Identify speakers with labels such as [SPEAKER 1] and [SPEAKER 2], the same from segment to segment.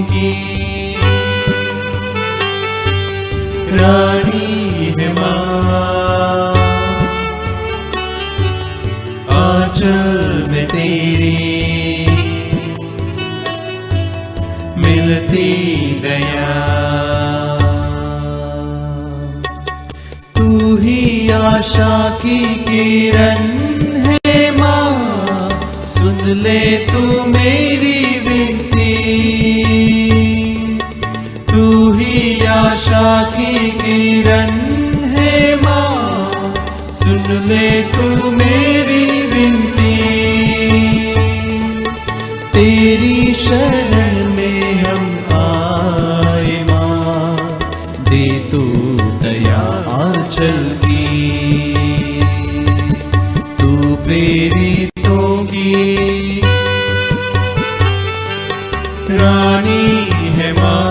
[SPEAKER 1] की रानी है माँ। आंचल में तेरी मिलती दया, तू ही आशा की किरण है माँ। सुन ले तू मेरी विनती, तू ही आशा की किरण है माँ। सुन ले तू मेरी विनती, तेरी शरण में हम आए माँ। दे तू दया आंचल की, तू प्रेरितों की रानी है माँ।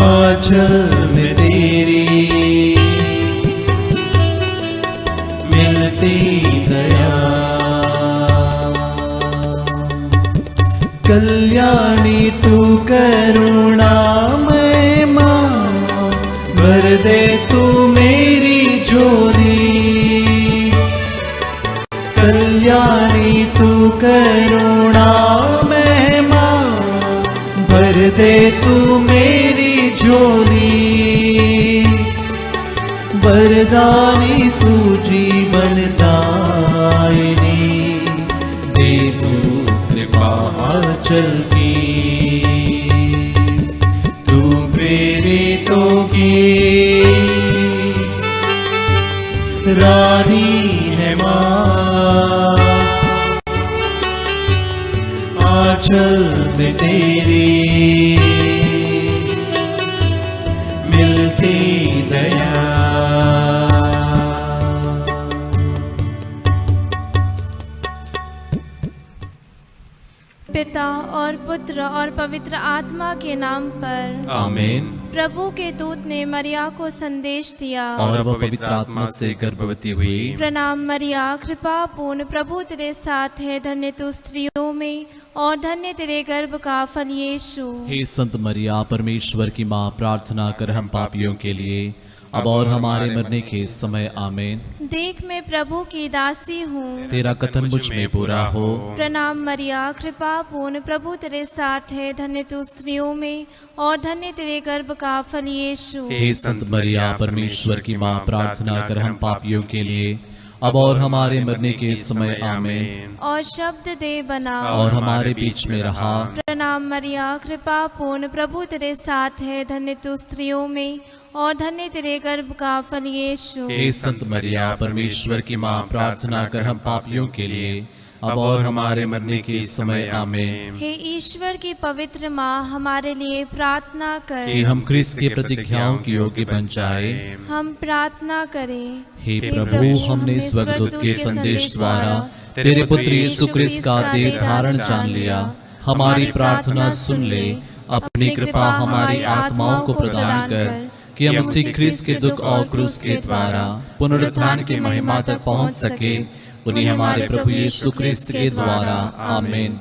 [SPEAKER 1] आंचल में तेरी मिलती दया, कल्याणी तू करुणामय माँ। भर दे तू मेरी झोली, कल्याणी तू करुणामय माँ। भर दे तू मेरी झोली, वरदानी तू जीवन दायिनी। दे तू कृपा आंचल की, तू प्रेरितों की रानी है माँ। आंचल में तेरी मिलती दया।
[SPEAKER 2] पिता और पुत्र और पवित्र आत्मा के नाम पर
[SPEAKER 1] आमीन।
[SPEAKER 2] प्रभु के दूत ने मरिया को संदेश दिया
[SPEAKER 1] और वह पवित्र आत्मा से गर्भवती हुई।
[SPEAKER 2] प्रणाम मरिया, कृपा पूर्ण, प्रभु तेरे साथ है। धन्य तू स्त्रियों में और धन्य तेरे गर्भ का फल यीशु।
[SPEAKER 3] हे संत मरिया, परमेश्वर की माँ, प्रार्थना कर हम पापियों के लिए अब और हमारे मरने के समय। आमीन।
[SPEAKER 2] देख मैं प्रभु की दासी हूँ,
[SPEAKER 3] तेरा कथन मुझ में पूरा हो।
[SPEAKER 2] प्रणाम मरिया, कृपा पूर्ण, प्रभु तेरे साथ है। धन्य तू स्त्रियों में और धन्य तेरे गर्भ का फल यीशु।
[SPEAKER 3] हे संत मरिया, परमेश्वर की माँ, प्रार्थना कर हम पापियों के लिए अब और हमारे मरने के समय। आमीन।
[SPEAKER 2] और शब्द दे बना
[SPEAKER 3] और हमारे बीच में रहा।
[SPEAKER 2] प्रणाम मरिया, कृपा पूर्ण, प्रभु तेरे साथ है। धन्य तू स्त्रियों में और धन्य तेरे गर्भ का फल यीशु।
[SPEAKER 3] हे संत मरिया, परमेश्वर की माँ, प्रार्थना कर हम पापियों के लिए अब और हमारे मरने के समय। आमीन।
[SPEAKER 2] हे ईश्वर की पवित्र माँ, हमारे लिए प्रार्थना कर
[SPEAKER 3] कि हम क्रिस्त के प्रतिज्ञाओं की योग्य बन जाए।
[SPEAKER 2] हम प्रार्थना करें।
[SPEAKER 3] हे प्रभु, हमने स्वर्गदूत के संदेश द्वारा तेरे पुत्र यीशु क्रिस्त का देह धारण जान लिया। हमारी प्रार्थना सुन ले, अपनी कृपा हमारी आत्माओं को प्रदान कर कि हम उसी क्रिस्त के दुख और क्रूस के द्वारा पुनरुत्थान की महिमा तक पहुंच सके। उन्हीं हमारे प्रभु यीशु क्रिस्त के द्वारा। आमीन।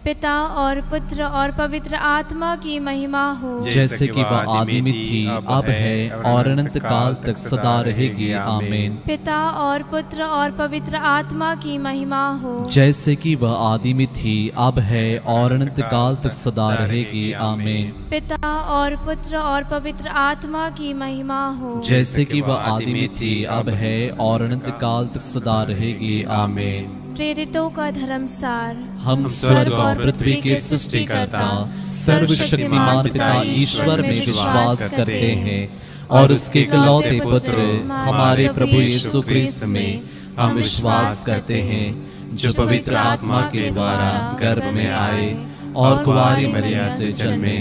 [SPEAKER 2] पिता और पुत्र और पवित्र आत्मा की महिमा हो,
[SPEAKER 3] जैसे कि वह आदि में थी, अब है और अनंत काल तक सदा रहेगी। आमीन।
[SPEAKER 2] पिता और पुत्र और पवित्र आत्मा की महिमा हो,
[SPEAKER 3] जैसे कि वह आदि में थी, अब है और अनंत काल तक सदा रहेगी। आमीन।
[SPEAKER 2] पिता और पुत्र और पवित्र आत्मा की महिमा हो,
[SPEAKER 3] जैसे कि वह आदि में थी, अब है और अनंत काल तक सदा रहेगी। आमीन।
[SPEAKER 2] प्रेरितों का धर्मसार।
[SPEAKER 3] हम स्वर्ग और पृथ्वी के सृष्टिकर्ता सर्वशक्तिमान पिता ईश्वर में विश्वास करते हैं और उसके इकलौते पुत्र हमारे प्रभु यीशु क्रिस्त में हम विश्वास करते हैं, जो पवित्र आत्मा के द्वारा गर्भ में आए और कुंवारी मरिया से जन्मे।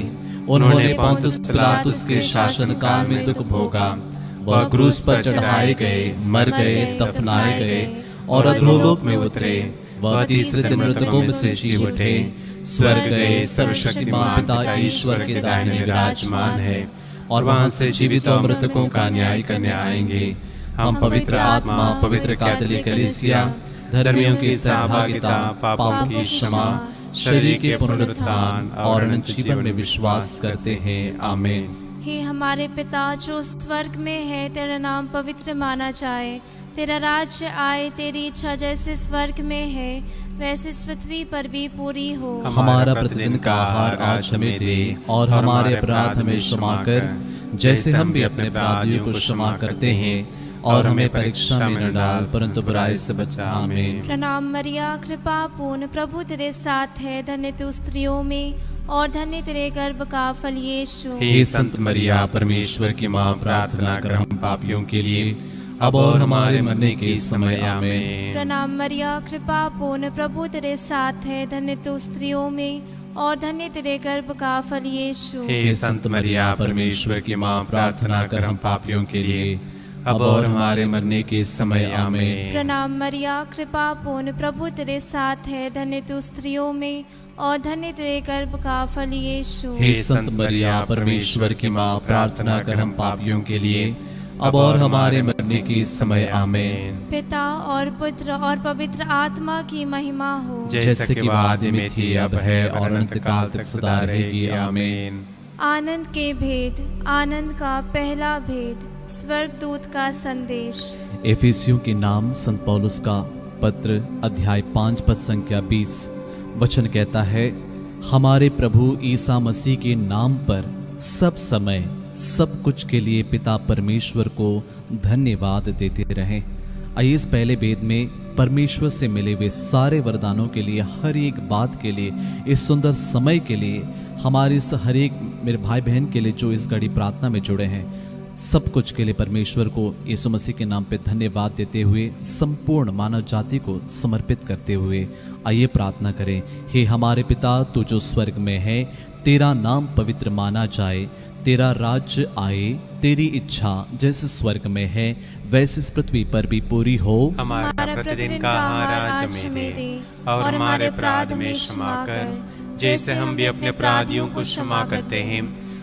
[SPEAKER 3] उन्होंने पोंतुस पिलातुस के शासन काल में दुख भोगा। वह क्रूस पर चढ़ाए गए, मर गए, दफनाए गए और अधोलोक में उतरे। वह तीसरे दिन मृतकों में से जी उठे, स्वर्ग गए, सर्वशक्तिमान पिता ईश्वर के दाहिने विराजमान है और वहां से जीवित और मृतकों का न्याय करने आएंगे। हम पवित्र आत्मा, पवित्र कैथोलिक कलीसिया, धर्मियों की सहभागिता, पापों की क्षमा, शरीर के पुनरुत्थान और अनंत जीवन में विश्वास करते हैं। आमीन।
[SPEAKER 2] हे हमारे पिता जो स्वर्ग में है, तेरा नाम पवित्र माना जाए, तेरा राज्य आए, तेरी इच्छा जैसे स्वर्ग में है वैसे इस पृथ्वी पर भी पूरी हो।
[SPEAKER 3] हमारा प्रतिदिन का आहार आज हमें दे, और हमारे अपराध हमें क्षमा कर, जैसे हम भी अपने अपराधियों को क्षमा करते हैं, और हमें परीक्षा में न डाल, परंतु बुराई से बचा। आमीन।
[SPEAKER 2] प्रणाम मरिया, कृपा पूर्ण, प्रभु तेरे साथ है, धन्य तू स्त्रियों में और धन्य तेरे गर्भ का फल यीशु।
[SPEAKER 3] हे संत मरिया, परमेश्वर की माँ, प्रार्थना कर हम पापियों के लिए, अब और हमारे मरने के समय। आमीन।
[SPEAKER 2] प्रणाम मरिया, कृपा पूर्ण, प्रभु तेरे साथ है, धन्य तू स्त्रियों में और धन्य तेरे गर्भ का फल यीशु।
[SPEAKER 3] हे संत मरिया, परमेश्वर की माँ, प्रार्थना कर हम पापियों के लिए, अब और हमारे मरने के समय। आमीन।
[SPEAKER 2] प्रणाम मरिया, कृपा पूर्ण, प्रभु तेरे साथ है, धन्य तू स्त्रियों में और धन्य तेरे गर्भ का फल यीशु।
[SPEAKER 3] हे संत मरिया, परमेश्वर की माँ, प्रार्थना कर हम पापियों के लिए, अब और हमारे मरने के समय। आमीन।
[SPEAKER 2] पिता और पुत्र और पवित्र आत्मा की महिमा हो,
[SPEAKER 3] जैसे कि आदि में थी, अब है और अनंत काल तक सदा रहेगी। आमीन।
[SPEAKER 2] आनंद के भेद। आनंद का पहला भेद, स्वर्गदूत का संदेश।
[SPEAKER 3] एफिसियों के नाम संत पौलुस का पत्र, अध्याय 5 पद संख्या 20। वचन कहता है, हमारे प्रभु ईसा मसीह के नाम पर सब समय सब कुछ के लिए पिता परमेश्वर को धन्यवाद देते रहें। आइए इस पहले वेद में परमेश्वर से मिले हुए सारे वरदानों के लिए, हर एक बात के लिए, इस सुंदर समय के लिए, हमारे इस हर एक मेरे भाई बहन के लिए जो इस घड़ी प्रार्थना में जुड़े हैं, सब कुछ के लिए परमेश्वर को यीशु मसीह के नाम पे धन्यवाद देते हुए संपूर्ण मानव जाति को समर्पित करते हुए आइए प्रार्थना करें। हे हमारे पिता, तू जो स्वर्ग में है, तेरा नाम पवित्र माना जाए, तेरा राज्य आए, तेरी इच्छा जैसे स्वर्ग में है वैसे इस पृथ्वी पर भी पूरी हो।
[SPEAKER 2] हमारा प्रतिदिन का आहार आज हमें दे, और हमारे अपराध में क्षमा कर, जैसे हम भी अपने अपराधियों को क्षमा करते हैं,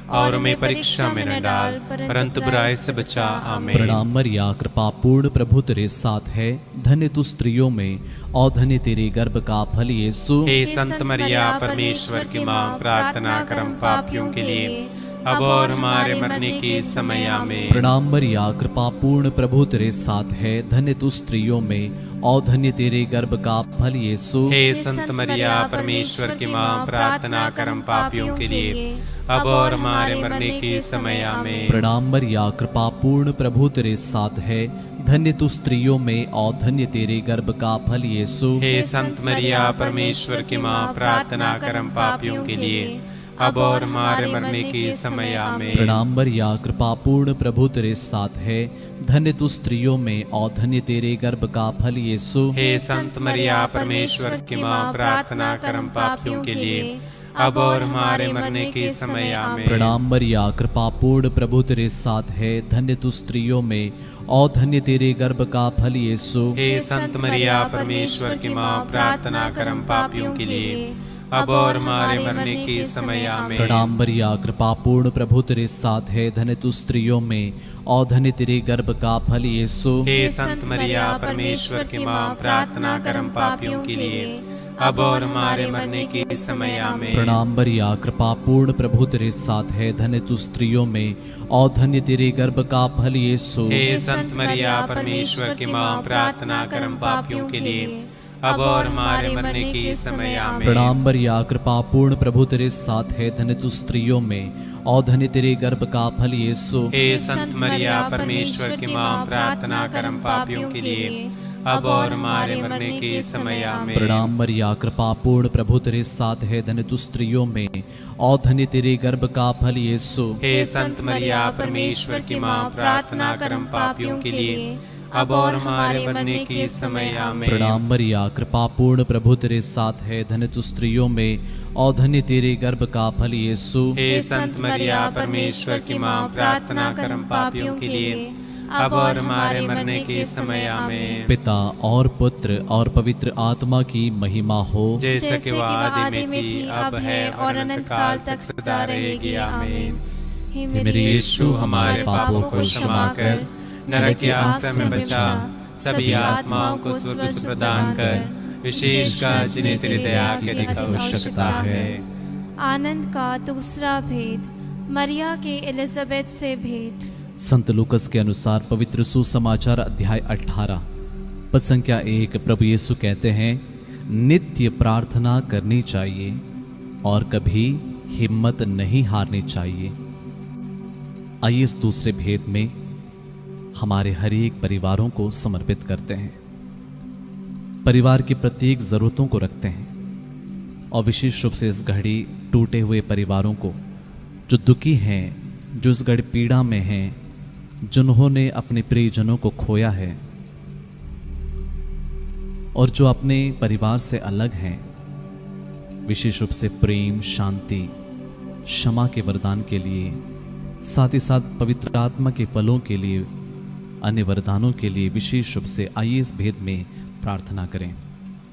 [SPEAKER 2] और हमें परीक्षा में न डाल, परंतु बुराई से बचा। आमीन।
[SPEAKER 3] प्रणाम मरिया, कृपा पूर्ण, प्रभु तेरे साथ है, धन्य तू स्त्रियों में और धन्य तेरे गर्भ का फल यीशु।
[SPEAKER 1] हे संत मरिया, परमेश्वर की माँ, प्रार्थना कर हम पापियों के लिए, अब और हमारे मरने के समय। आमीन।
[SPEAKER 3] प्रणाम मरिया, कृपा पूर्ण, प्रभु तेरे साथ है, धन्य तू स्त्रियों में और धन्य तेरे गर्भ का फल यीशु।
[SPEAKER 1] हे संत मरिया, परमेश्वर की माँ, प्रार्थना कर हम पापियों के लिए, अब और हमारे मरने के समय। आमीन।
[SPEAKER 3] प्रणाम मरिया, कृपा पूर्ण, प्रभु तेरे साथ है, धन्य तू स्त्रियों में और धन्य तेरे गर्भ का फल यीशु।
[SPEAKER 1] हे संत मरिया, परमेश्वर की माँ, प्रार्थना कर हम पापियों के लिए, अब और हमारे मरने के समय। आमीन।
[SPEAKER 3] प्रणाम मरिया, कृपा पूर्ण, प्रभु तेरे साथ है, धन्य तू स्त्रियों में और धन्य तेरे गर्भ का फल यीशु।
[SPEAKER 1] हे संत मरिया, परमेश्वर की माँ, प्रार्थना कर हम पापियों के लिए, अब और हमारे मरने के समय। आमीन।
[SPEAKER 3] प्रणाम मरिया, कृपा पूर्ण, प्रभु तेरे साथ है, धन्य तू स्त्रियों में और धन्य तेरे गर्भ का फल यीशु।
[SPEAKER 1] हे संत मरिया, परमेश्वर की माँ, प्रार्थना कर हम पापियों के लिए, अब और हमारे मरने के समय। आमीन।
[SPEAKER 3] प्रणाम मरिया, कृपा पूर्ण, प्रभु तेरे साथ है, धन्य तू स्त्रियों में और धन्य तेरे गर्भ का फल यीशु।
[SPEAKER 1] हे संत मरिया, परमेश्वर की माँ, प्रार्थना कर हम पापियों के लिए, अब और हमारे मरने के समय। आमीन।
[SPEAKER 3] प्रणाम मरिया, कृपा पूर्ण, प्रभु तेरे साथ है, धन्य तू स्त्रियों में और धन्य तेरे गर्भ का फल यीशु।
[SPEAKER 1] हे संत मरिया, परमेश्वर की माँ, प्रार्थना कर हम पापियों के लिए, अब और हमारे मरने के समय। आमीन।
[SPEAKER 3] प्रणाम मरिया, कृपा पूर्ण, प्रभु तेरे साथ है, धन्य तू स्त्रियों में और धन्य तेरे गर्भ का फल यीशु।
[SPEAKER 1] हे संत मरिया, परमेश्वर की माँ, प्रार्थना कर हम पापियों के लिए, अब और हमारे मरने के समय। आमीन।
[SPEAKER 3] प्रणाम मरिया, कृपा पूर्ण, प्रभु तेरे साथ है, धन्य तू स्त्रियों में और धन्य तेरे गर्भ का फल यीशु।
[SPEAKER 1] हे संत मरिया, परमेश्वर की माँ, प्रार्थना कर हम पापियों के लिए, अब और हमारे मरने के समय। आमीन।
[SPEAKER 3] प्रणाम मरिया, कृपा पूर्ण, प्रभु तेरे साथ है, धन्य तू स्त्रियों में और धन्य तेरे गर्भ का फल यीशु।
[SPEAKER 1] हे संत मरिया, परमेश्वर की माँ, प्रार्थना कर हम पापियों के लिए, अब और हमारे मरने के समय। आमीन।
[SPEAKER 3] पिता और पुत्र और पवित्र आत्मा की महिमा हो,
[SPEAKER 1] जैसे कि आदि में थी, अब है और अनंत काल तक सदा रहेगी। आमीन।
[SPEAKER 2] हे
[SPEAKER 3] मेरे यीशु, हमारे पापों को क्षमा कर,
[SPEAKER 1] नरक की आग से हमें बचा, सभी आत्माओं को स्वर्ग प्रदान कर, विशेषकर जिन्हें तेरी दया की अधिक आवश्यकता है।
[SPEAKER 2] आनंद का दूसरा भेद, मरिया के एलिजाबेथ से भेंट।
[SPEAKER 3] संत लूकस के अनुसार पवित्र सुसमाचार अध्याय 18 पद संख्या 1, प्रभु यीशु कहते हैं, नित्य प्रार्थना करनी चाहिए और कभी हिम्मत नहीं हारनी चाहिए। आइए इस दूसरे भेद में हमारे हर एक परिवारों को समर्पित करते हैं, परिवार की प्रत्येक जरूरतों को रखते हैं और विशेष रूप से इस घड़ी टूटे हुए परिवारों को, जो दुखी हैं, जो इस घड़ी पीड़ा में हैं, जिन्होंने अपने प्रियजनों को खोया है और जो अपने परिवार से अलग हैं, विशेष रूप से प्रेम, शांति, क्षमा के वरदान के लिए, साथ ही साथ पवित्र आत्मा के फलों के लिए, अन्य वरदानों के लिए विशेष रूप से आइए इस भेद में प्रार्थना करें।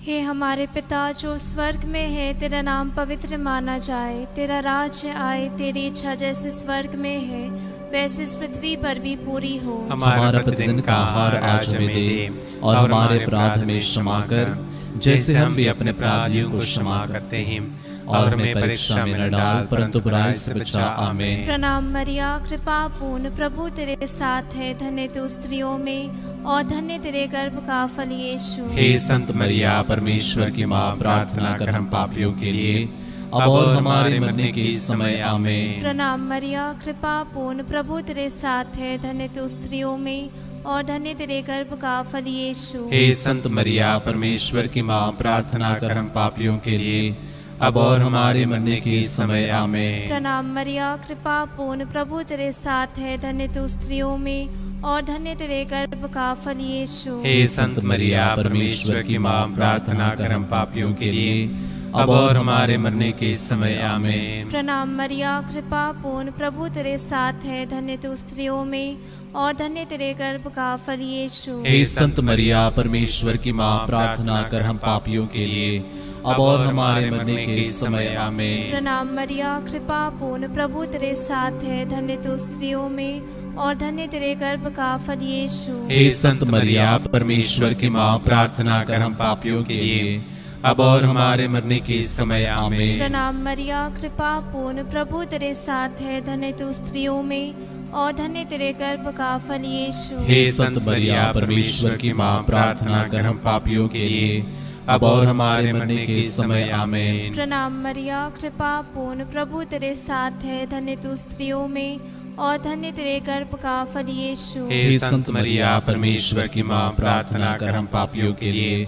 [SPEAKER 2] हे हमारे पिता जो स्वर्ग में है, तेरा नाम पवित्र माना जाए, तेरा राज्य आए, तेरी इच्छा जैसे स्वर्ग में है वैसे इस पृथ्वी पर भी पूरी हो।
[SPEAKER 3] हमारा प्रतिदिन का आहार आज हमें दे और हमारे अपराध में क्षमा कर, जैसे हम भी अपने अपराधियों को क्षमा करते हैं, और हमें परीक्षा में न डाल परंतु बुराई से बचा। आमीन।
[SPEAKER 2] प्रणाम मरिया, कृपा पूर्ण, प्रभु तेरे साथ है, धन्य तू स्त्रियों में और धन्य तेरे गर्भ का फल यीशु।
[SPEAKER 3] हे संत मरिया, परमेश्वर की माँ, प्रार्थना कर हम पापियों के लिए अब और हमारे मरने के समय। आमीन।
[SPEAKER 2] प्रणाम मरिया, कृपा पूर्ण, प्रभु तेरे साथ है, धन्य तू स्त्रियों में और धन्य तेरे गर्भ का फल यीशु।
[SPEAKER 3] हे संत मरिया, परमेश्वर की माँ, प्रार्थना कर हम पापियों के लिए अब और हमारे मरने के समय। आमीन।
[SPEAKER 2] प्रणाम मरिया, कृपा पूर्ण, प्रभु तेरे साथ है, धन्य तू स्त्रियों में और धन्य तेरे गर्भ का फल यीशु।
[SPEAKER 3] हे संत मरिया, परमेश्वर की माँ, प्रार्थना कर हम पापियों के लिए अब और हमारे मरने के समय। आमीन।
[SPEAKER 2] प्रणाम मरिया, कृपा पूर्ण, प्रभु तेरे साथ है, धन्य तू स्त्रियों में और धन्य तेरे गर्भ का फल यीशु।
[SPEAKER 3] हे संत मरिया, परमेश्वर की माँ, प्रार्थना कर हम पापियों के लिए अब और हमारे मरने के समय। आमीन।
[SPEAKER 2] प्रणाम मरिया, कृपा पूर्ण, प्रभु तेरे साथ है, धन्य तू स्त्रियों में और धन्य तेरे गर्भ का फल यीशु।
[SPEAKER 3] हे संत मरिया, परमेश्वर की माँ, प्रार्थना कर हम पापियों के लिए अब और हमारे मरने के समय। आमीन।
[SPEAKER 2] प्रणाम मरिया, कृपा पूर्ण, प्रभु तेरे साथ है, धन्य तू स्त्रियों में और धन्य तेरे गर्भ का फल यीशु।
[SPEAKER 3] हे संत मरिया, परमेश्वर की माँ, प्रार्थना कर हम पापियों के लिए अब और हमारे मरने के समय। आमीन।
[SPEAKER 2] प्रणाम मरिया, कृपा पूर्ण, प्रभु तेरे साथ है, धन्य तू स्त्रियों में और धन्य तेरे गर्भ का फल यीशु।
[SPEAKER 3] हे संत मरिया, परमेश्वर की माँ, प्रार्थना कर हम पापियों के लिए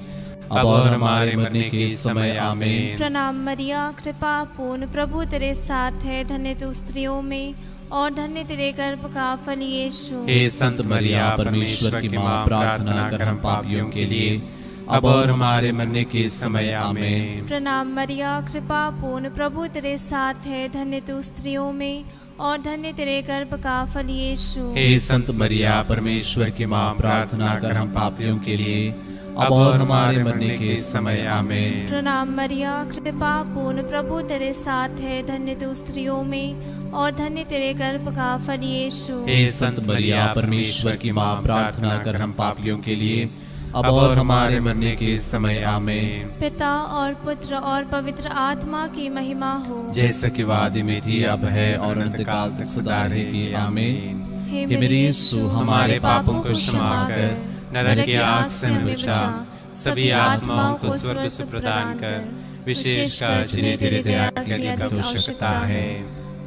[SPEAKER 3] अब और हमारे मरने के समय। आमीन।
[SPEAKER 2] प्रणाम मरिया, कृपा पूर्ण, प्रभु तेरे साथ है, धन्य तू स्त्रियों में और धन्य तेरे गर्भ का फल यीशु।
[SPEAKER 3] हे संत मरिया, परमेश्वर की माँ, प्रार्थना कर हम पापियों के लिए अब और हमारे मरने के समय। आमीन।
[SPEAKER 2] प्रणाम मरिया, कृपा पूर्ण, प्रभु तेरे साथ है, धन्य तू स्त्रियों में और धन्य तेरे गर्भ का फल यीशु।
[SPEAKER 3] हे संत मरिया, परमेश्वर की माँ, प्रार्थना कर हम पापियों के लिए अब और हमारे मरने के समय। आमीन।
[SPEAKER 2] प्रणाम मरिया, कृपा पूर्ण, प्रभु तेरे साथ है, धन्य तू स्त्रियों में और धन्य तेरे गर्भ का फल यीशु।
[SPEAKER 3] हे संत मरिया, परमेश्वर की माँ, प्रार्थना कर हम पापियों के लिए अब और हमारे मरने के समय। आमीन।
[SPEAKER 2] पिता और पुत्र और पवित्र आत्मा की महिमा हो,
[SPEAKER 3] जैसे कि वादी में थी, अब है और अंतकाल तक सदा रहेगी। आमीन।
[SPEAKER 2] हे
[SPEAKER 3] मेरे यीशु, हमारे पापों को क्षमा कर,
[SPEAKER 1] नरक की आग से हमें बचा, सभी आत्माओं को स्वर्ग से प्रदान कर, विशेषकर जिन्हें तेरी दया की अधिक आवश्यकता है।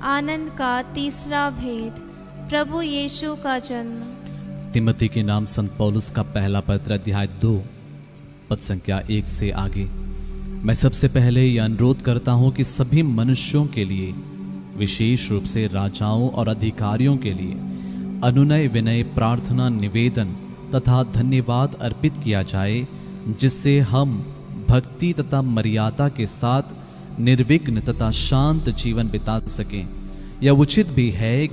[SPEAKER 2] आनंद का तीसरा भेद, प्रभु यीशु का जन्म।
[SPEAKER 3] तिमोथी के नाम संत पौलुस का पहला पत्र अध्याय 2 पद संख्या 1 से आगे। मैं सबसे पहले यह अनुरोध करता हूं कि सभी मनुष्यों के लिए, विशेष रूप से राजाओं और अधिकारियों के लिए अनुनय विनय, प्रार्थना, निवेदन तथा धन्यवाद अर्पित किया जाए, जिससे हम भक्ति तथा मर्यादा के साथ निर्विघ्न तथा शांत जीवन बिता सकें। यह उचित भी है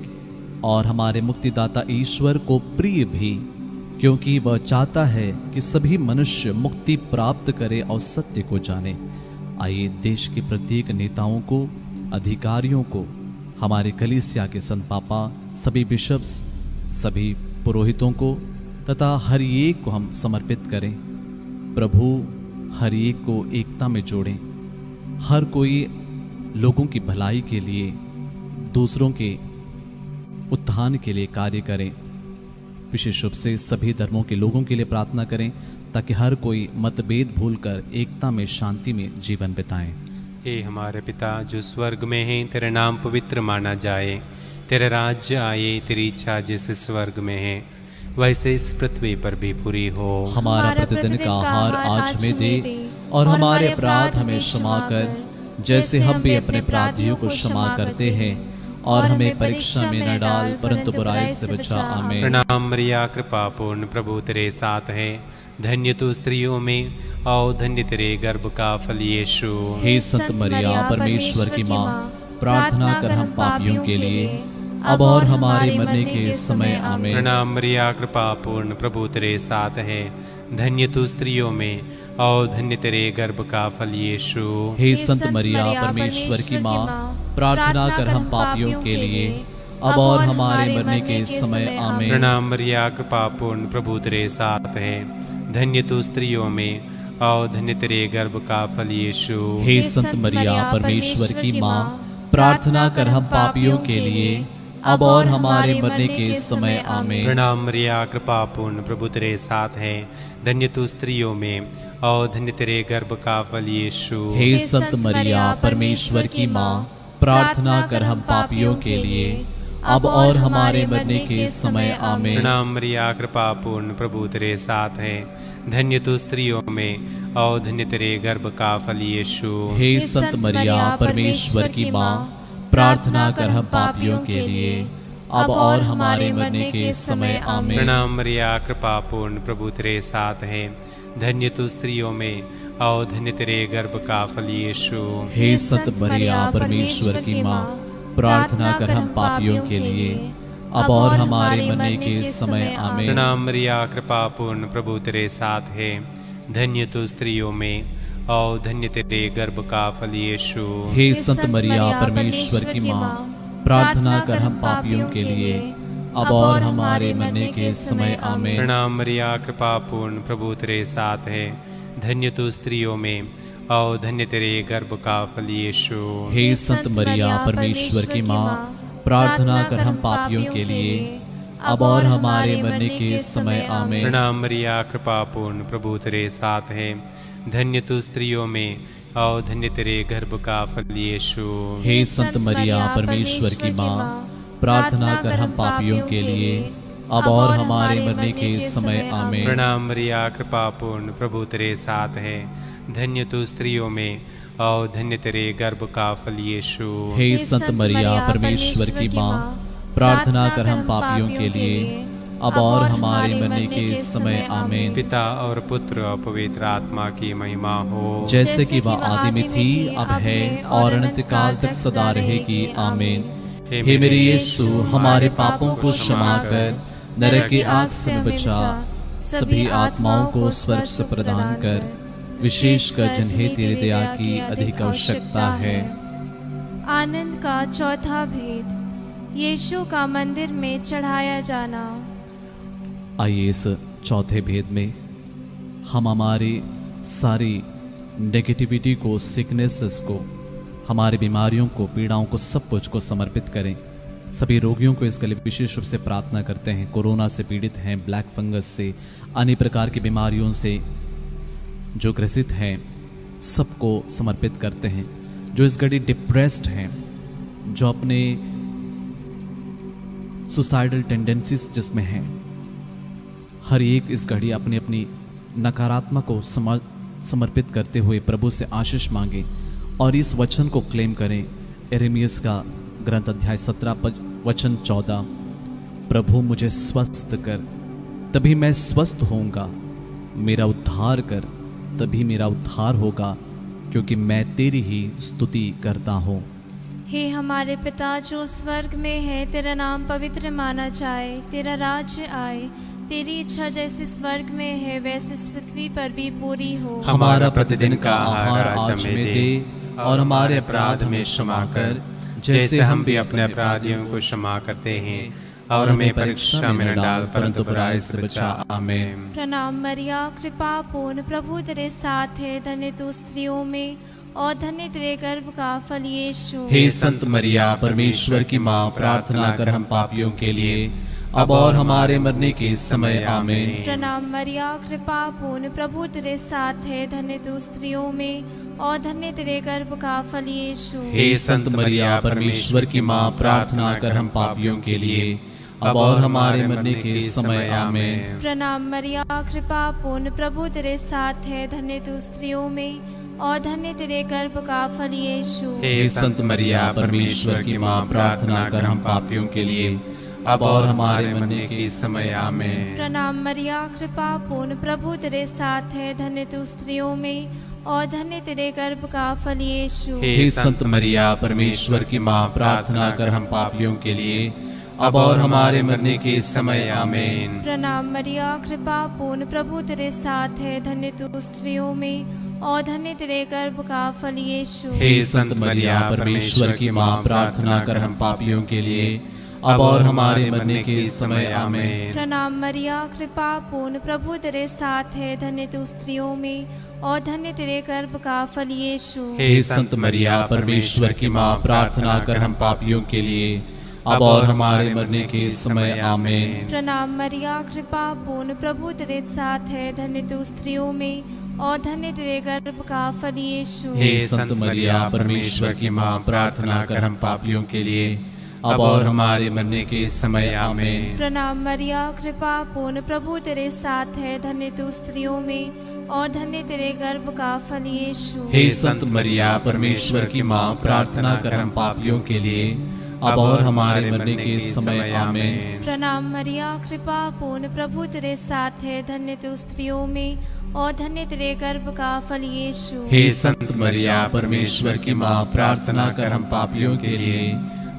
[SPEAKER 3] और हमारे मुक्तिदाता ईश्वर को प्रिय भी, क्योंकि वह चाहता है कि सभी मनुष्य मुक्ति प्राप्त करें और सत्य को जाने। आइए देश के प्रत्येक नेताओं को, अधिकारियों को, हमारे कलीसिया के संत पापा, सभी बिशप्स, सभी पुरोहितों को तथा हर एक को हम समर्पित करें। प्रभु हर एक को एकता में जोड़ें। हर कोई लोगों की भलाई के लिए, दूसरों के उत्थान के लिए कार्य करें। विशेष रूप से सभी धर्मों के लोगों के लिए प्रार्थना करें ताकि हर कोई मतभेद भूलकर एकता में, शांति में जीवन बिताएं।
[SPEAKER 2] हे हमारे पिता जो स्वर्ग में है, तेरा नाम पवित्र माना जाए, तेरा राज्य आए, तेरी इच्छा जैसे स्वर्ग में है वैसे इस पृथ्वी पर भी पूरी हो।
[SPEAKER 3] हमारा प्रतिदिन का आहार आज हमें दे और हमारे अपराध हमें क्षमा कर जैसे हम भी अपने अपराधियों को क्षमा करते हैं, और हमें परीक्षा में न डाल परंतु बुराई से बचा। आमीन।
[SPEAKER 2] प्रणाम मरिया, कृपा पूर्ण प्रभु तेरे साथ है, धन्य तू स्त्रियों में और धन्य तेरे गर्भ का फल यीशु।
[SPEAKER 3] हे संत मरिया परमेश्वर की माँ, प्रार्थना कर हम पापियों के लिए अब और हमारे मरने के समय। आमीन।
[SPEAKER 2] प्रणाम मरिया, कृपा पूर्ण प्रभु तेरे साथ है, धन्य तू स्त्रियों में और धन्य तेरे गर्भ का फल यीशु।
[SPEAKER 3] हे संत मरिया परमेश्वर की माँ, प्रार्थना कर हम पापियों के लिए अब और हमारे मरने के समय। आमीन।
[SPEAKER 2] प्रणाम मरिया, कृपा पूर्ण प्रभु तेरे साथ है, धन्य तू स्त्रियों में और धन्य तेरे गर्भ का फल यीशु।
[SPEAKER 3] हे संत मरिया परमेश्वर की माँ, प्रार्थना कर हम पापियों के लिए अब और हमारे मरने के समय। आमीन।
[SPEAKER 2] प्रणाम मरिया, कृपा पूर्ण प्रभु तेरे साथ है, धन्य तू स्त्रियों में और धन्य तेरे गर्भ का फल यीशु।
[SPEAKER 3] हे संत मरिया परमेश्वर की माँ, प्रार्थना कर हम पापियों के लिए अब और हमारे मरने के समय। आमीन।
[SPEAKER 2] प्रणाम मरिया, कृपा पूर्ण प्रभु तेरे साथ है, धन्य तू स्त्रियों में और धन्य तेरे गर्भ का फल यीशु।
[SPEAKER 3] हे संत मरिया परमेश्वर की माँ, प्रार्थना कर हम पापियों के लिए अब और हमारे मरने के समय। आमीन।
[SPEAKER 2] प्रणाम मरिया, कृपा पूर्ण प्रभु तेरे साथ है, धन्य तू स्त्रियों में और धन्य तेरे गर्भ का फल यीशु।
[SPEAKER 3] हे संत मरिया परमेश्वर की माँ, प्रार्थना कर हम पापियों के लिए अब और हमारे मरने के समय। आमीन।
[SPEAKER 2] प्रणाम मरिया, कृपा पूर्ण प्रभु तेरे साथ है, धन्य तू स्त्रियों में और धन्य तेरे गर्भ का फल यीशु।
[SPEAKER 3] हे संत मरिया परमेश्वर की माँ, प्रार्थना कर हम पापियों के लिए अब और हमारे मरने के समय। आमीन।
[SPEAKER 2] प्रणाम मरिया, कृपा पूर्ण प्रभु तेरे साथ है, धन्य तू स्त्रियों में और धन्य तेरे गर्भ का फल यीशु।
[SPEAKER 3] हे संत मरिया परमेश्वर की माँ, प्रार्थना कर हम पापियों के लिए अब और हमारे मरने के समय। आमीन।
[SPEAKER 2] प्रणाम मरिया, कृपा पूर्ण प्रभु तेरे साथ है, धन्य तू स्त्रियों में और धन्य तेरे गर्भ का फल यीशु।
[SPEAKER 3] हे संत मरिया परमेश्वर की माँ, प्रार्थना कर हम पापियों के लिए अब और हमारे मरने के समय। आमीन।
[SPEAKER 2] प्रणाम मरिया, कृपा पूर्ण प्रभु तेरे साथ है, धन्य तू स्त्रियों में और धन्य तेरे गर्भ का फल यीशु।
[SPEAKER 3] हे संत मरिया परमेश्वर की माँ, प्रार्थना कर हम पापियों के लिए अब और हमारे मरने के समय। आमीन।
[SPEAKER 2] पिता और पुत्र और पवित्र आत्मा की महिमा हो,
[SPEAKER 3] जैसे कि वह आदि में थी, अब है और अनंत काल तक सदा रहेगी। आमीन। हे मेरे यीशु, हमारे पापों को क्षमा कर नरक की आग से बचा, सभी आत्माओं को स्वर्ग से प्रदान कर, विशेषकर जिन्हें तेरी दया की अधिक आवश्यकता है।
[SPEAKER 4] आनंद का चौथा भेद, यीशु का मंदिर में चढ़ाया जाना।
[SPEAKER 3] आइए इस चौथे भेद में हम हमारी सारी नेगेटिविटी को, सिकनेसेस को, हमारी बीमारियों को, पीड़ाओं को, सब कुछ को समर्पित करें। सभी रोगियों को इसके लिए विशेष रूप से प्रार्थना करते हैं। कोरोना से पीड़ित हैं, ब्लैक फंगस से, अन्य प्रकार की बीमारियों से जो ग्रसित हैं, सबको समर्पित करते हैं। जो इस घड़ी डिप्रेस्ड हैं, जो अपने सुसाइडल टेंडेंसीज जिसमें हैं, हर एक इस घड़ी अपनी अपनी नकारात्मक को समर्पित करते हुए प्रभु से आशीष मांगे और इस वचन को क्लेम करें। यिर्मयाह का ग्रंथ अध्याय 17 वचन 14, प्रभु मुझे स्वस्थ कर तभी मैं स्वस्थ होऊंगा, मेरा उद्धार कर तभी मेरा उद्धार होगा, क्योंकि मैं तेरी ही स्तुति करता हूँ।
[SPEAKER 4] हे हमारे पिता जो स्वर्ग में है, तेरा नाम पवित्र माना जाए, तेरा राज्य आए, तेरी इच्छा जैसे स्वर्ग में है वैसे इस पृथ्वी पर भी पूरी हो।
[SPEAKER 3] हमारा प्रतिदिन का आहार आज हमें दे और हमारे अपराध में क्षमा कर,
[SPEAKER 2] जैसे हम भी अपने अपराधियों को क्षमा करते हैं, और हमें परीक्षा में न डाल परंतु बुराई से बचा। आमीन।
[SPEAKER 4] प्रणाम मरिया, कृपा पूर्ण, प्रभु तेरे साथ है, धन्य तू स्त्रियों में और धन्य तेरे गर्भ का फल यीशु।
[SPEAKER 3] हे संत मरिया, परमेश्वर की माँ, प्रार्थना कर हम पापियों के लिए अब और हमारे मरने के समय। आमीन।
[SPEAKER 4] प्रणाम मरिया, कृपा पूर्ण, प्रभु तेरे साथ है, धन्य तू स्त्रियों में और धन्य तेरे गर्भ का फल यीशु।
[SPEAKER 3] हे संत मरिया, परमेश्वर की माँ, प्रार्थना कर हम पापियों के लिए अब और हमारे मरने के समय। आमीन।
[SPEAKER 4] प्रणाम मरिया, कृपा पूर्ण, प्रभु तेरे साथ है, धन्य तू स्त्रियों में और धन्य तेरे गर्भ का फल यीशु।
[SPEAKER 3] हे संत मरिया, परमेश्वर की माँ, प्रार्थना कर हम पापियों के लिए अब और हमारे मरने के समय। आमीन।
[SPEAKER 4] प्रणाम मरिया, कृपा पूर्ण, प्रभु तेरे साथ है, धन्य तू स्त्रियों में और धन्य तेरे गर्भ का फल यीशु।
[SPEAKER 3] हे संत मरिया, परमेश्वर की माँ, प्रार्थना कर हम पापियों के लिए अब और हमारे मरने के समय। आमीन।
[SPEAKER 4] प्रणाम मरिया, कृपा पूर्ण, प्रभु तेरे साथ है, धन्य तू स्त्रियों में और धन्य तेरे गर्भ का फल यीशु।
[SPEAKER 3] हे संत मरिया, परमेश्वर की माँ, प्रार्थना कर हम पापियों के लिए अब और हमारे मरने के समय। आमीन।
[SPEAKER 4] प्रणाम मरिया, कृपा पूर्ण, प्रभु तेरे साथ है, धन्य तू स्त्रियों में और धन्य तेरे गर्भ का फल यीशु।
[SPEAKER 3] हे संत मरिया, परमेश्वर की माँ, प्रार्थना कर हम पापियों के लिए अब और हमारे मरने के समय। आमीन।
[SPEAKER 4] प्रणाम मरिया, कृपा पूर्ण, प्रभु तेरे साथ है, धन्य तू स्त्रियों में और धन्य तेरे गर्भ का फल यीशु।
[SPEAKER 3] हे संत मरिया, परमेश्वर की माँ, प्रार्थना कर हम पापियों के लिए अब और हमारे मरने के समय। आमीन।
[SPEAKER 4] प्रणाम मरिया, कृपा पूर्ण, प्रभु तेरे साथ है, धन्य तू स्त्रियों में और धन्य तेरे गर्भ का फल यीशु।
[SPEAKER 3] हे संत मरिया, परमेश्वर की माँ, प्रार्थना कर हम पापियों के लिए अब और हमारे मरने के समय। आमीन।
[SPEAKER 4] प्रणाम मरिया, कृपा पूर्ण, प्रभु तेरे साथ है, धन्य तू स्त्रियों में और धन्य तेरे गर्भ का फल यीशु।
[SPEAKER 3] हे संत मरिया, परमेश्वर की माँ, प्रार्थना कर हम पापियों के लिए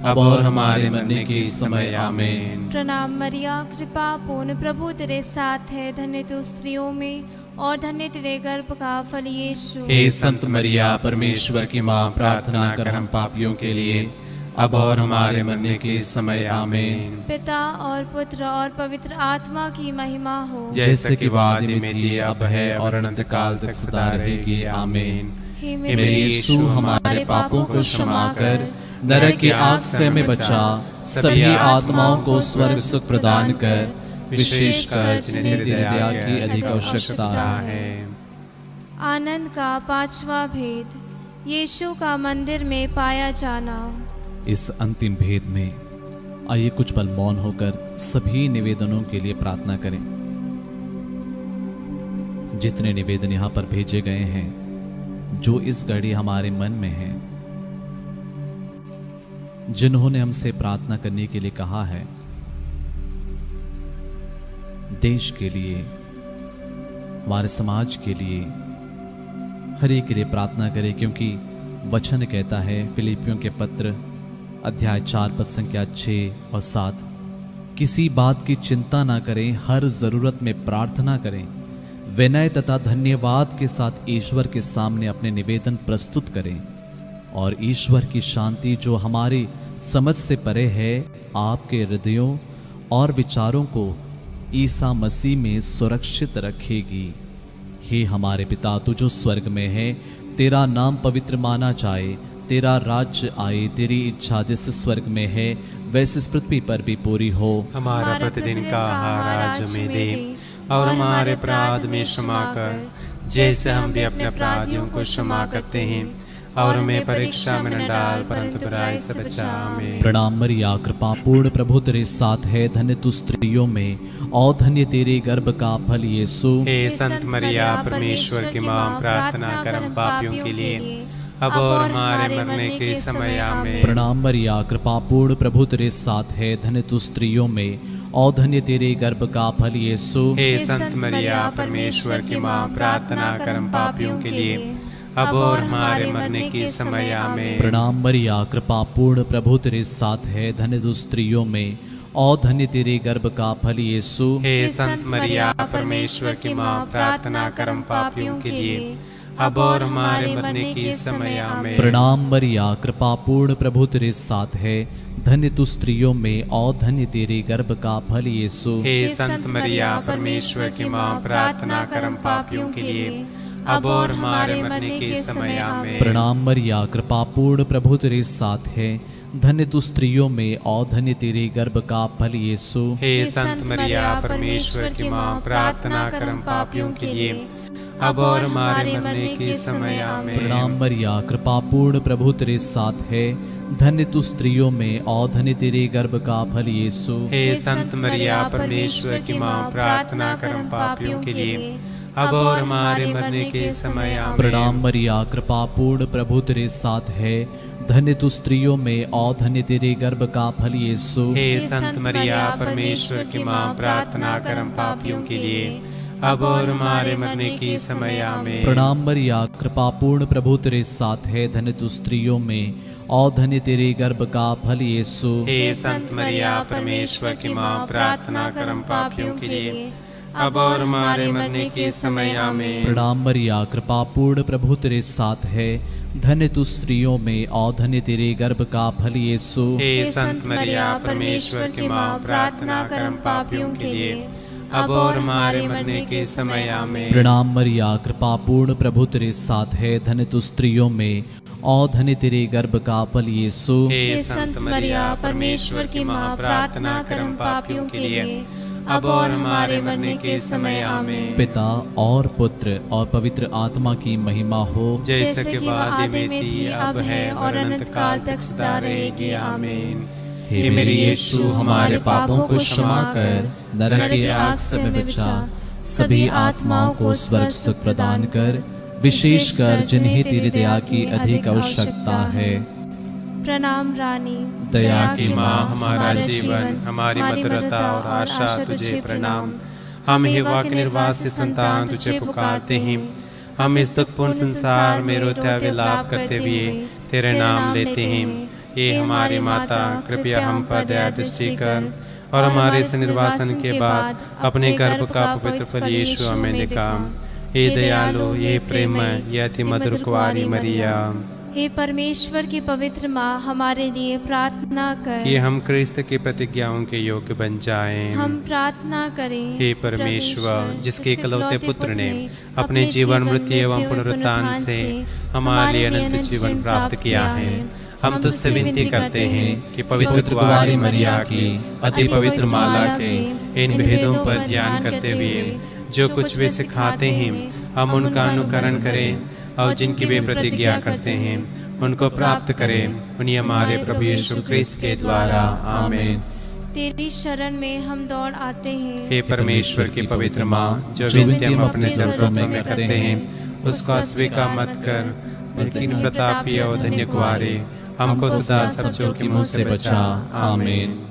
[SPEAKER 3] अब और हमारे मरने के समय। आमीन।
[SPEAKER 4] प्रणाम मरिया, कृपा पूर्ण, प्रभु तेरे साथ है, धन्य तू स्त्रियों में और धन्य तेरे गर्भ का फल यीशु।
[SPEAKER 3] हे संत मरिया, परमेश्वर की माँ, प्रार्थना कर हम पापियों के लिए अब और हमारे मरने के समय। आमीन।
[SPEAKER 4] पिता और पुत्र और पवित्र आत्मा की महिमा हो,
[SPEAKER 3] जैसे कि वादी में थी, अब है और अनंत काल तक सदा रहेगी। आमीन।
[SPEAKER 4] हे
[SPEAKER 3] मेरे यीशु, हमारे पापों को क्षमा कर, नरक की आग से हमें बचा, सभी आत्माओं को स्वर्ग सुख प्रदान कर, विशेषकर जिन्हें तेरी दया की अधिक आवश्यकता है।
[SPEAKER 4] आनंद का पांचवा भेद, यीशु का मंदिर में पाया जाना।
[SPEAKER 3] इस अंतिम भेद में आइए कुछ पल मौन होकर सभी निवेदनों के लिए प्रार्थना करें। जितने निवेदन यहाँ पर भेजे गए हैं, जो इस घड़ी हमारे मन में हैं, जिन्होंने हमसे प्रार्थना करने के लिए कहा है, देश के लिए, हमारे समाज के लिए, हर एक के लिए प्रार्थना करें, क्योंकि वचन कहता है फिलिपियों के पत्र अध्याय 4 पद संख्या 6 और 7, किसी बात की चिंता ना करें, हर जरूरत में प्रार्थना करें, विनय तथा धन्यवाद के साथ ईश्वर के सामने अपने निवेदन प्रस्तुत करें, और ईश्वर की शांति जो हमारी समझ से परे है, आपके हृदयों और विचारों को ईसा मसीह में सुरक्षित रखेगी। हे हमारे पिता, तू जो स्वर्ग में है, तेरा नाम पवित्र माना जाए, तेरा राज्य आए, तेरी इच्छा जैसे स्वर्ग में है वैसे इस पृथ्वी पर भी पूरी हो।
[SPEAKER 2] हमारा प्रतिदिन का आहार आज हमें दे और हमारे अपराध में क्षमा कर, जैसे हम भी अपने अपराधियों को क्षमा करते हैं, और हमें परीक्षा में न डाल परंतु बुराई से बचा। आमीन।
[SPEAKER 3] प्रणाम मरिया, कृपा पूर्ण, प्रभु तेरे साथ है, धन्य तू स्त्रियों में और धन्य तेरे गर्भ का फल यीशु।
[SPEAKER 2] हे संत मरिया, परमेश्वर की माँ, प्रार्थना कर हम पापियों के लिए अब और हमारे मरने के समय। आमीन।
[SPEAKER 3] प्रणाम मरिया, कृपा पूर्ण, प्रभु तेरे साथ है, धन्य तू स्त्रियों में और धन्य तेरे गर्भ का फल यीशु।
[SPEAKER 2] हे संत मरिया, परमेश्वर की माँ, प्रार्थना कर हम पापियों के लिए अब और हमारे मरने के समय। आमीन।
[SPEAKER 3] प्रणाम मरिया, कृपा पूर्ण, प्रभु तेरे साथ है, धन्य तू स्त्रियों में और धन्य तेरे गर्भ का फल यीशु।
[SPEAKER 2] हे संत मरिया, परमेश्वर की माँ, प्रार्थना कर हम पापियों के लिए अब और हमारे मरने के समय आमीन।
[SPEAKER 3] प्रणाम मरिया, कृपा पूर्ण प्रभु तेरे साथ है, धन्य तू स्त्रियों में और धन्य तेरे गर्भ का फल यीशु।
[SPEAKER 2] हे संत मरिया, परमेश्वर की माँ, प्रार्थना कर हम पापियों के लिए, अब और हमारे मरने के समय आमीन।
[SPEAKER 3] प्रणाम मरिया, कृपा पूर्ण प्रभु तेरे साथ है, धन्य तू स्त्रियों में और धन्य तेरे गर्भ का फल यीशु।
[SPEAKER 2] हे संत मरिया, परमेश्वर की माँ, प्रार्थना कर हम पापियों के लिए, अब और हमारे मरने के समय आमीन।
[SPEAKER 3] प्रणाम मरिया, कृपा पूर्ण प्रभु तेरे साथ है, धन्य तू स्त्रियों में और धन्य तेरे गर्भ का फल यीशु।
[SPEAKER 2] हे संत मरिया, परमेश्वर की माँ, प्रार्थना कर हम पापियों के लिए, अब और हमारे मरने के समय आमीन।
[SPEAKER 3] प्रणाम मरिया, कृपा पूर्ण प्रभु तेरे साथ है, धन्य तू स्त्रियों में और धन्य तेरे गर्भ का फल यीशु।
[SPEAKER 2] हे संत मरिया, परमेश्वर की माँ, प्रार्थना कर हम पापियों के लिए, अब और हमारे मरने के समय आमीन।
[SPEAKER 3] प्रणाम मरिया, कृपा पूर्ण प्रभु तेरे साथ है, धन्य तू स्त्रियों में और धन्य तेरे गर्भ का फल यीशु।
[SPEAKER 2] हे संत मरिया, परमेश्वर की माँ, प्रार्थना कर हम पापियों के लिए, अब और हमारे मरने के समय आमीन।
[SPEAKER 3] प्रणाम मरिया, कृपा पूर्ण प्रभु तेरे साथ है, धन्य तू स्त्रियों में और धन्य तेरे गर्भ का फल यीशु।
[SPEAKER 2] हे संत मरिया, परमेश्वर की माँ, प्रार्थना कर हम पापियों के लिए, अब और हमारे मरने के समय आमीन।
[SPEAKER 3] प्रणाम मरिया, कृपा पूर्ण प्रभु तेरे साथ है, धन्य तू स्त्रियों में और धन्य तेरे गर्भ का फल यीशु।
[SPEAKER 2] हे संत मरिया, परमेश्वर की माँ, प्रार्थना कर हम पापियों के लिए, अब और हमारे मरने के समय आमीन।
[SPEAKER 3] पिता और पुत्र और पवित्र आत्मा की महिमा हो,
[SPEAKER 2] जैसे कि आदि में थी, अब है और अनंत काल तक सदा रहेगी आमीन।
[SPEAKER 3] हे मेरे यीशु, हमारे पापों को क्षमा कर, नरक की आग से हमें बचा, सभी आत्माओं को स्वर्ग सुख प्रदान कर, विशेषकर जिन्हें तेरी दया की अधिक आवश्यकता है।
[SPEAKER 4] प्रणाम रानी,
[SPEAKER 3] दया
[SPEAKER 2] की माँ, हमारा जीवन, हमारी मधुरता और आशा तुझे प्रणाम। हम हिवा के निर्वासी संतान तुझे पुकारते हैं, हम इस दुखपूर्ण संसार में रोते विलाप करते हुए तेरे नाम लेते हैं। ये हमारी माता, कृपया हम पर दया दृष्टि कर और हमारे इस निर्वासन के बाद अपने गर्भ का पवित्र फल यीशु हमें निकाम। हे दयालु, ये प्रेम, ये अति मधुर कुंवारी मरिया,
[SPEAKER 4] हे परमेश्वर की पवित्र माँ, हमारे लिए प्रार्थना कर।
[SPEAKER 2] ये हम क्रिस्त की प्रतिज्ञाओं के योग्य बन जाएं।
[SPEAKER 4] हम प्रार्थना करें।
[SPEAKER 2] हे परमेश्वर, जिसके इकलौते पुत्र ने अपने जीवन, मृत्यु एवं पुनरुत्थान से हमारे अनंत जीवन प्राप्त किया है, हम तुझसे विनती करते हैं कि पवित्र कुंवारी मरिया की अति पवित्र माला के इन भेदों पर ध्यान करते हुए जो कुछ वे सिखाते हैं, हम उनका अनुकरण करें और जिनकी वे प्रतिज्ञा करते हैं उनको प्राप्त करें। उन्हीं हमारे प्रभु यीशु क्रिस्त के द्वारा आमीन।
[SPEAKER 4] तेरी शरण में हम दौड़ आते हैं।
[SPEAKER 2] हे परमेश्वर की पवित्र माँ, जो विनती हम अपने जरूरतों में करते हैं उसको अस्वीकार मत कर, लेकिन प्रतापी और धन्य कुंवारे हमको सदा सब जोखिमों से बचा। आमीन।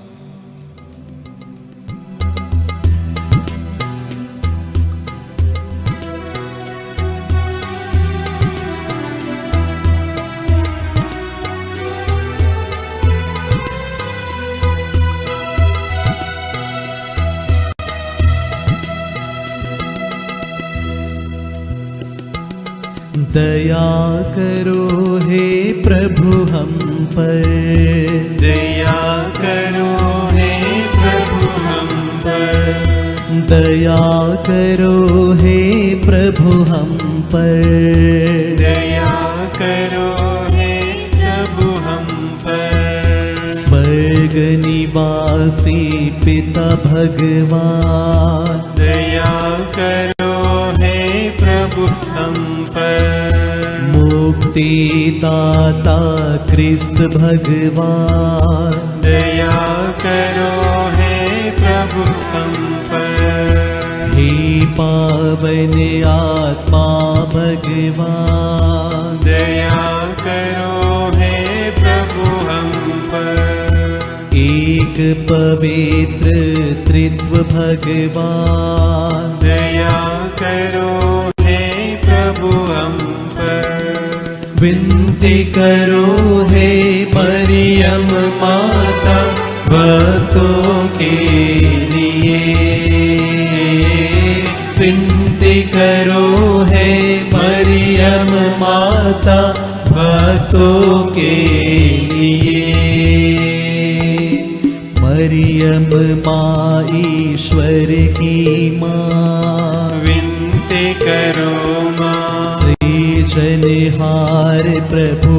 [SPEAKER 3] दया करो हे प्रभु हम पर,
[SPEAKER 2] दया करो हे प्रभु हम पर,
[SPEAKER 3] दया करो हे प्रभु हम पर,
[SPEAKER 2] दया करो हे प्रभु हम पर।
[SPEAKER 3] स्वर्ग निवासी पिता भगवान,
[SPEAKER 2] दया करो हे प्रभु हम पर।
[SPEAKER 3] मुक्ति दाता क्रिस्त भगवान,
[SPEAKER 2] दया करो हे प्रभु हम पर।
[SPEAKER 3] हे पावन आत्मा भगवान,
[SPEAKER 2] दया करो हे प्रभु हम पर।
[SPEAKER 3] एक पवित्र त्रित्व भगवान,
[SPEAKER 2] दया करो हे प्रभु हम पर।
[SPEAKER 3] विनती करो हे मरियम माता भक्तों के लिए, विनती करो हे मरियम माता भक्तों के लिए। मरियम माँ ईश्वर की माँ,
[SPEAKER 2] विनती करो माँ।
[SPEAKER 3] सृजनहार प्रभु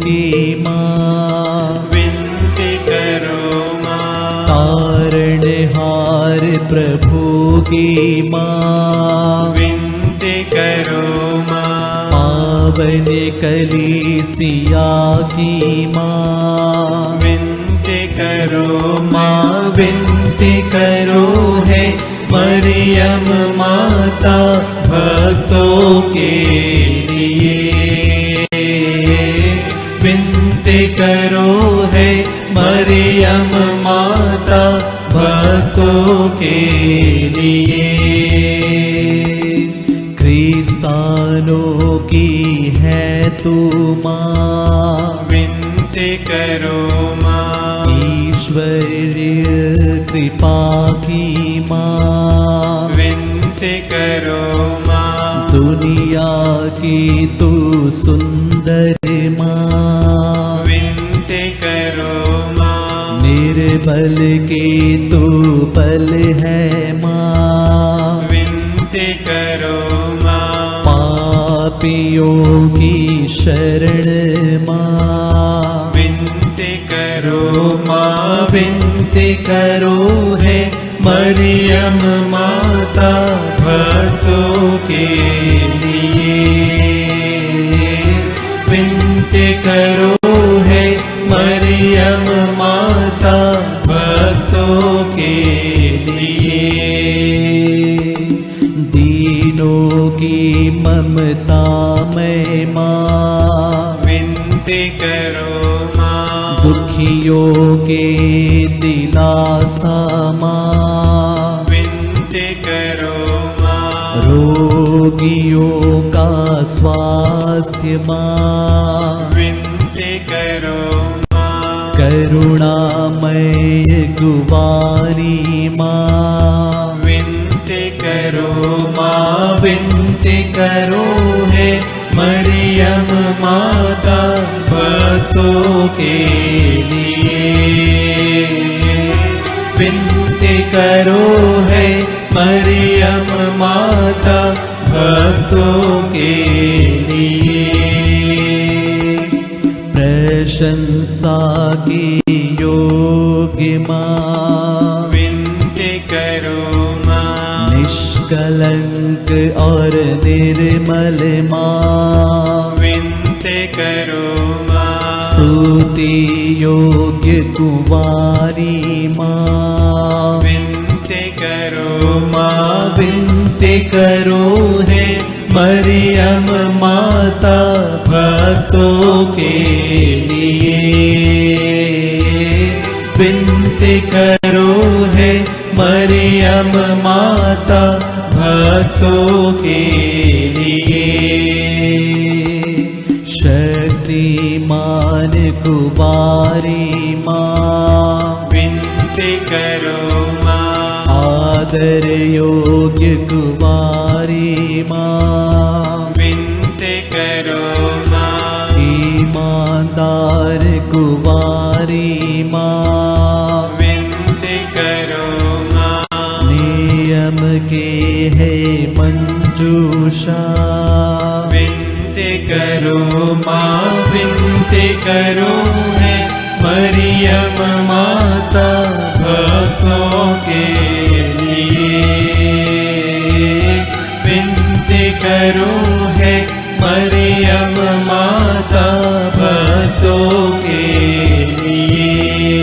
[SPEAKER 3] की माँ,
[SPEAKER 2] विनती करो माँ।
[SPEAKER 3] तारणहार प्रभु की माँ,
[SPEAKER 2] विनती करो माँ।
[SPEAKER 3] पावन कलीसिया की माँ,
[SPEAKER 2] विनती करो
[SPEAKER 3] माँ विनती करो है मरियम माता भक्तों के लिए। विनती करो है मरियम माता भक्तों के लिए। क्रिस्तानों की है तू माँ,
[SPEAKER 2] विनती करो माँ।
[SPEAKER 3] ईश्वरीय कृपा की माँ,
[SPEAKER 2] विनती करो माँ।
[SPEAKER 3] दुनिया की तू सुंदर माँ,
[SPEAKER 2] विनती करो माँ।
[SPEAKER 3] निर्बल के तू बल है माँ,
[SPEAKER 2] विनती करो माँ।
[SPEAKER 3] पापियों की शरण माँ,
[SPEAKER 2] विनती करो
[SPEAKER 3] माँ विनती करो है मरियम माता भक्तों के लिए। विनती करो है मरियम माता भक्तों के लिए। दीनों की ममता में माँ,
[SPEAKER 2] विनती करो माँ।
[SPEAKER 3] दुखियों के दिलासा माँ,
[SPEAKER 2] विनती करो माँ।
[SPEAKER 3] रोगियों का स्वास्थ्य माँ,
[SPEAKER 2] विनती करो माँ।
[SPEAKER 3] करुणामय गुवारी माँ,
[SPEAKER 2] विनती करो
[SPEAKER 3] माँ विनती करो है मरियम माता भक्तों के लिए। विनती करो है मरियम माता भक्तों के लिए। प्रशंसा की योग्य माँ,
[SPEAKER 2] विनती करो माँ।
[SPEAKER 3] निष्कलंक और निर्मल माँ,
[SPEAKER 2] विनती करो माँ।
[SPEAKER 3] स्तुति योग्य कुंवारी माँ,
[SPEAKER 2] विनती करो
[SPEAKER 3] माँ विनती करो है मरियम माता भक्तों के लिए। विनती करो है मरियम माता भक्तों के लिए। शक्तिमान कुवारी माँ,
[SPEAKER 2] विनती करो माँ।
[SPEAKER 3] आदर योग्य कुवारी माँ,
[SPEAKER 2] विनती करो माँ।
[SPEAKER 3] ईमानदार कुवारी माँ,
[SPEAKER 2] विनती करो माँ।
[SPEAKER 3] नियम के है मंजूषा,
[SPEAKER 2] विनती करो
[SPEAKER 3] माँ विनती करो है मरियम माता भक्तों के लिए। विनती करो है मरियम माता भक्तों के लिए।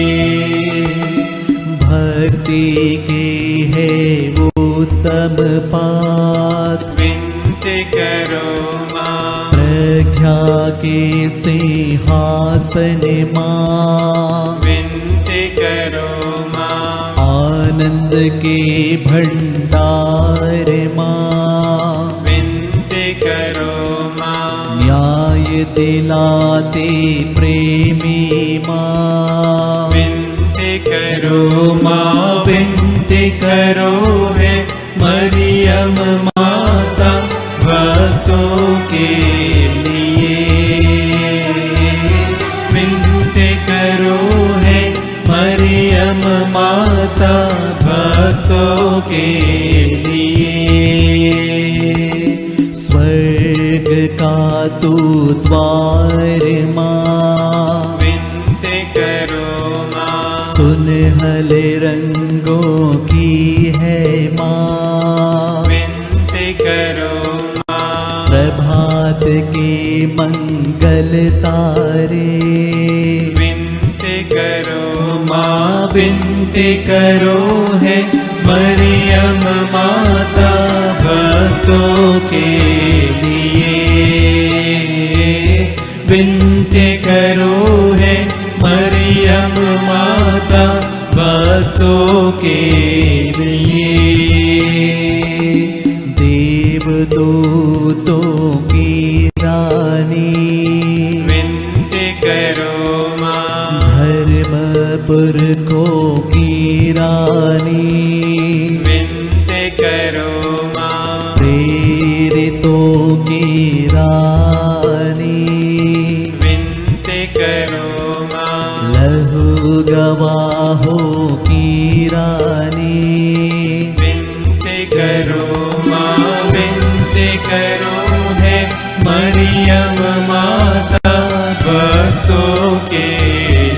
[SPEAKER 3] भक्ति के है वो उत्तम पात,
[SPEAKER 2] विनती करो माँ।
[SPEAKER 3] प्रज्ञा के सिंहासन माँ,
[SPEAKER 2] विनती करो माँ।
[SPEAKER 3] आनंद के भंडार माँ,
[SPEAKER 2] विनती करो माँ।
[SPEAKER 3] न्याय दिलाते प्रेमी माँ,
[SPEAKER 2] विनती करो
[SPEAKER 3] माँ विनती करो है मरियम माता भक्तों के लिए। सुनहले रंगों की है माँ,
[SPEAKER 2] विनती करो माँ।
[SPEAKER 3] प्रभात के मंगल तारे,
[SPEAKER 2] विनती करो
[SPEAKER 3] माँ विनती करो है मरियम माता भक्तों के लिए। विनती करो है मरियम माता भक्तों के लिए। देवदूतों की रानी,
[SPEAKER 2] विनती करो माँ।
[SPEAKER 3] धर्मपुर को की रानी,
[SPEAKER 2] विनती करो माँ।
[SPEAKER 3] प्रेरितों की रानी,
[SPEAKER 2] विनती करो माँ।
[SPEAKER 3] लहू गवाहों की रानी,
[SPEAKER 2] विनती करो माँ। विनती करो है मरियम माता भक्तों के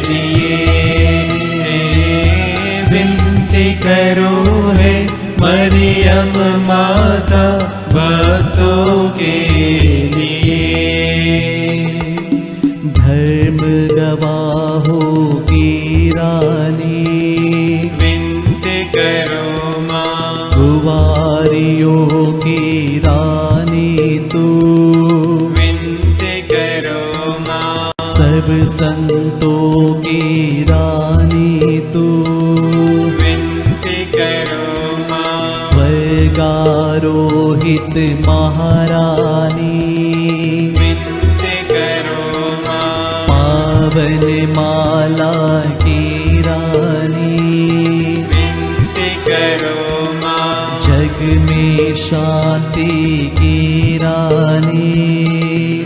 [SPEAKER 2] लिए। विनती करो है मरियम माता भक्तों के लिए। धर्म गवाहों की रानी, विनती करो माँ।
[SPEAKER 3] कुंवारियों की रानी तू,
[SPEAKER 2] विनती करो माँ।
[SPEAKER 3] सब संतों की रानी तू,
[SPEAKER 2] विनती करो माँ।
[SPEAKER 3] स्वर्गारोहित महारानी,
[SPEAKER 2] विनती करो माँ।
[SPEAKER 3] पावन माला की रानी,
[SPEAKER 2] विनती करो माँ।
[SPEAKER 3] जग में शांति की रानी,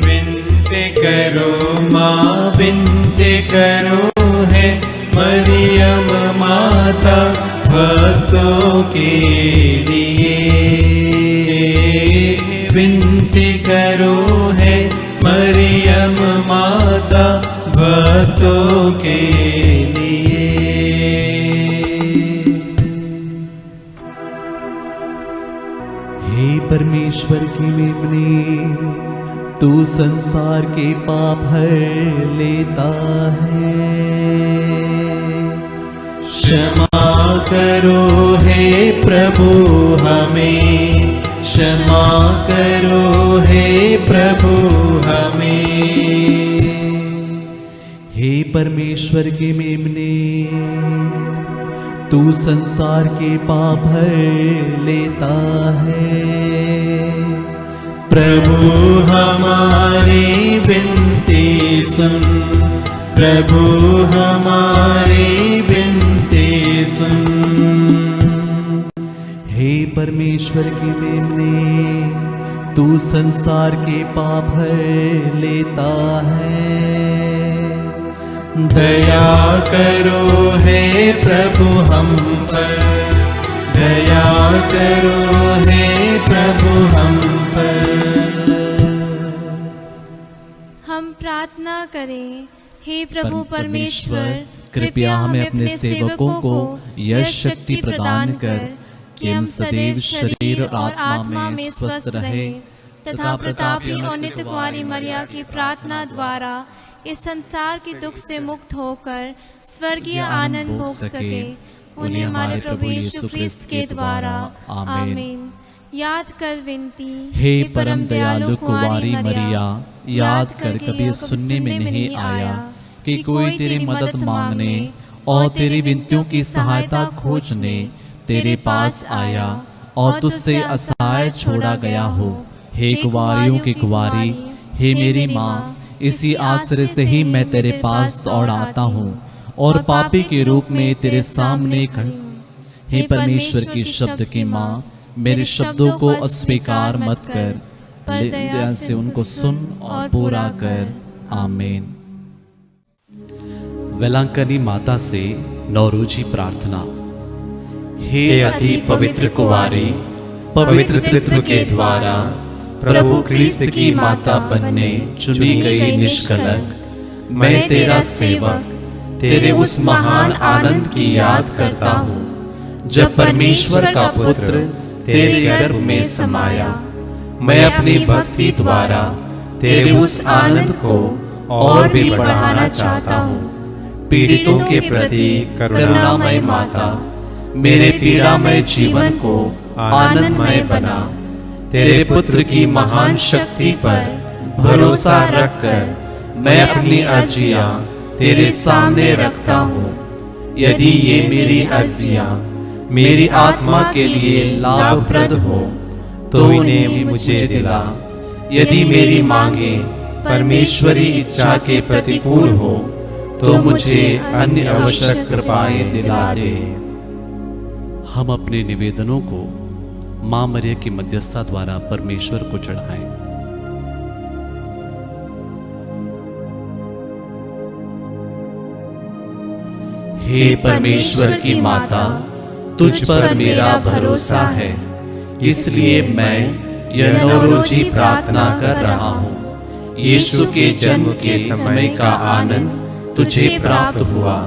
[SPEAKER 2] विनती करो माँ। विनती करो है मरियम माता भक्तों के लिए। विनती करो है मरियम माता भक्तों के लिए। हे परमेश्वर की मेमने, तू संसार के पाप हर लेता है। क्षमा करो हे प्रभु हमें, क्षमा करो हे प्रभु हमें। हे परमेश्वर के मेमने, तू संसार के पाप हर लेता है। प्रभु हमारी विनती सुन, प्रभु हमारी विनती सुन। हे परमेश्वर की मेमने, तू संसार के पाप हर लेता है। दया करो हे प्रभु हम पर, दया करो हे प्रभु हम पर।
[SPEAKER 4] हम प्रार्थना करें। हे प्रभु परमेश्वर,
[SPEAKER 3] कृपया हमें अपने सेवकों को यह शक्ति प्रदान कर कि हम सदैव शरीर और आत्मा में स्वस्थ रहे
[SPEAKER 4] तथा प्रतापी और नित्य कुंवारी मरिया की प्रार्थना द्वारा इस संसार के दुख से मुक्त होकर स्वर्गीय आनंद भोग सके। उन्हें हमारे प्रभु यीशु क्रिस्त के द्वारा आमीन। याद कर विनती।
[SPEAKER 3] हे परम दयालु कुंवारी मरिया, याद कर कभी सुनने में नहीं आया कि कोई तेरी मदद मांगने और तेरी विनतियों की सहायता खोजने तेरे पास आया और तुझसे असहाय छोड़ा गया हो। हे कुंवारियों की कुंवारी, हे मेरी माँ, इसी आश्रय से ही मैं तेरे पास दौड़ आता हूँ और पापी के रूप में तेरे सामने खड़ा। हे परमेश्वर की शब्द की माँ, मेरे शब्दों को अस्वीकार मत कर, पर दया से उनको सुन और पूरा कर। आमीन। वेलांकनी माता से नौरोजी प्रार्थना।
[SPEAKER 2] हे अति पवित्र कुंवारी, पवित्र तत्व के द्वारा प्रभु क्रिस्त की माता बनने चुनी गई निष्कलंक, मैं तेरा सेवक
[SPEAKER 3] तेरे उस महान आनंद की याद करता हूँ जब परमेश्वर का पुत्र तेरे गर्भ में समाया। मैं अपनी भक्ति द्वारा तेरे उस आनंद को और भी बढ़ाना चाहता हूँ। पीड़ितों के प्रति करुणामय माता, मेरे पीड़ामय जीवन को आनंदमय बना। तेरे पुत्र की महान शक्ति पर भरोसा रखकर मैं अपनी अर्जियां तेरे सामने रखता हूँ। यदि ये मेरी अर्जियां मेरी आत्मा के लिए लाभप्रद हो तो इन्हें मुझे दिला। यदि मेरी मांगे परमेश्वरी इच्छा के प्रतिकूल हो तो मुझे अन्य आवश्यक कृपाएं दिला दे। हम अपने निवेदनों को मां मरिया की मध्यस्थता द्वारा परमेश्वर को चढ़ाएं। हे परमेश्वर की माता, तुझ पर मेरा भरोसा है, इसलिए मैं यह नौरोजी प्रार्थना कर रहा हूँ। यीशु के जन्म के समय का आनंद तुझे प्राप्त हुआ,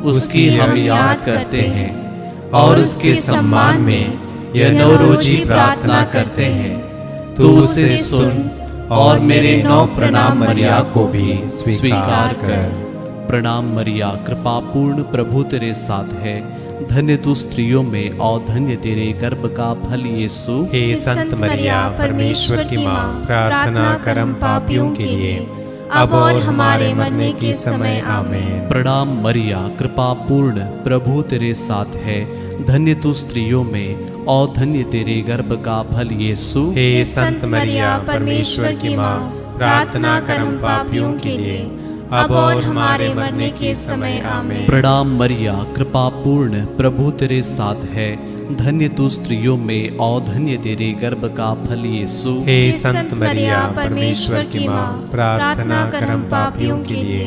[SPEAKER 3] उसकी हम याद करते हैं और उसके सम्मान में यह नौरोजी प्रार्थना करते हैं। तू उसे सुन और मेरे 9 प्रणाम मरिया को भी स्वीकार कर। प्रणाम मरिया, कृपा पूर्ण, प्रभु तेरे साथ है। धन्य तू स्त्रियों में और धन्य तेरे गर्भ का फल यीशु।
[SPEAKER 2] हे संत मरिया, परमेश्वर की माँ, प्रार्थना कर हम पापियों के लिए, अब और हमारे मरने के समय आमीन।
[SPEAKER 3] प्रणाम मरिया, कृपा पूर्ण, प्रभु तेरे साथ है। धन्य तू स्त्रियों में और धन्य तेरे गर्भ का फल यीशु।
[SPEAKER 2] हे संत मरिया, परमेश्वर की माँ, प्रार्थना कर हम पापियों के लिए, अब और हमारे मरने के समय आमीन।
[SPEAKER 3] प्रणाम मरिया, कृपा पूर्ण, प्रभु तेरे साथ है। धन्य तू स्त्रियों में और धन्य तेरे गर्भ का फल यीशु।
[SPEAKER 2] हे संत मरिया, परमेश्वर की माँ, प्रार्थना कर हम पापियों के लिए,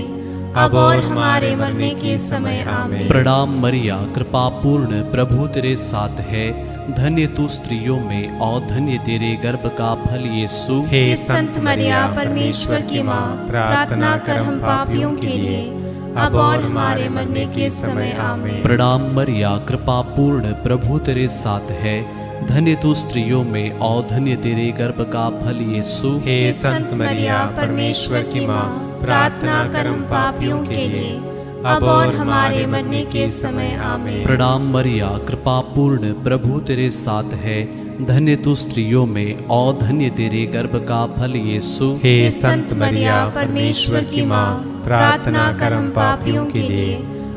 [SPEAKER 2] अब और हमारे मरने के समय आमीन।
[SPEAKER 3] प्रणाम मरिया, कृपा पूर्ण, प्रभु तेरे साथ है। धन्य तू स्त्रियों में और धन्य तेरे गर्भ का फल यीशु।
[SPEAKER 2] हे संत मरिया, परमेश्वर की माँ, प्रार्थना कर हम पापियों के लिए, अब और हमारे मरने के समय आमीन।
[SPEAKER 3] प्रणाम मरिया, कृपा पूर्ण, प्रभु तेरे साथ है। धन्य तू स्त्रियों में और धन्य तेरे गर्भ का फल यीशु।
[SPEAKER 2] हे संत मरिया, परमेश्वर की माँ, प्रार्थना कर हम पापियों के लिए, अब और हमारे मरने के समय आमीन।
[SPEAKER 3] प्रणाम मरिया, कृपा पूर्ण, प्रभु तेरे साथ है। धन्य तू स्त्रियों में और धन्य तेरे गर्भ का फल यीशु।
[SPEAKER 2] हे संत मरिया, परमेश्वर की माँ, प्रार्थना कर हम पापियों के लिए,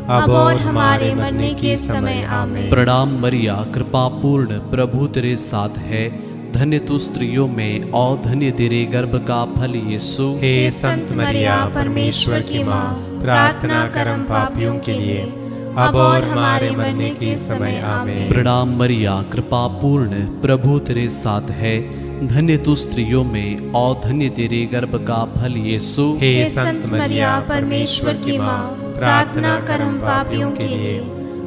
[SPEAKER 2] अब और हमारे मरने के समय आमीन।
[SPEAKER 3] प्रणाम मरिया, कृपा पूर्ण, प्रभु तेरे साथ है। धन्य तू स्त्रियों में और धन्य तेरे गर्भ का फल यीशु।
[SPEAKER 2] हे संत मरिया, परमेश्वर की माँ, प्रार्थना कर हम पापियों के लिए, अब और हमारे मरने के समय आमीन।
[SPEAKER 3] प्रणाम मरिया, कृपा पूर्ण, प्रभु तेरे साथ है। धन्य तू स्त्रियों में और धन्य तेरे गर्भ का फल यीशु।
[SPEAKER 2] हे संत मरिया, परमेश्वर की माँ, प्रार्थना कर हम पापियों के लिए,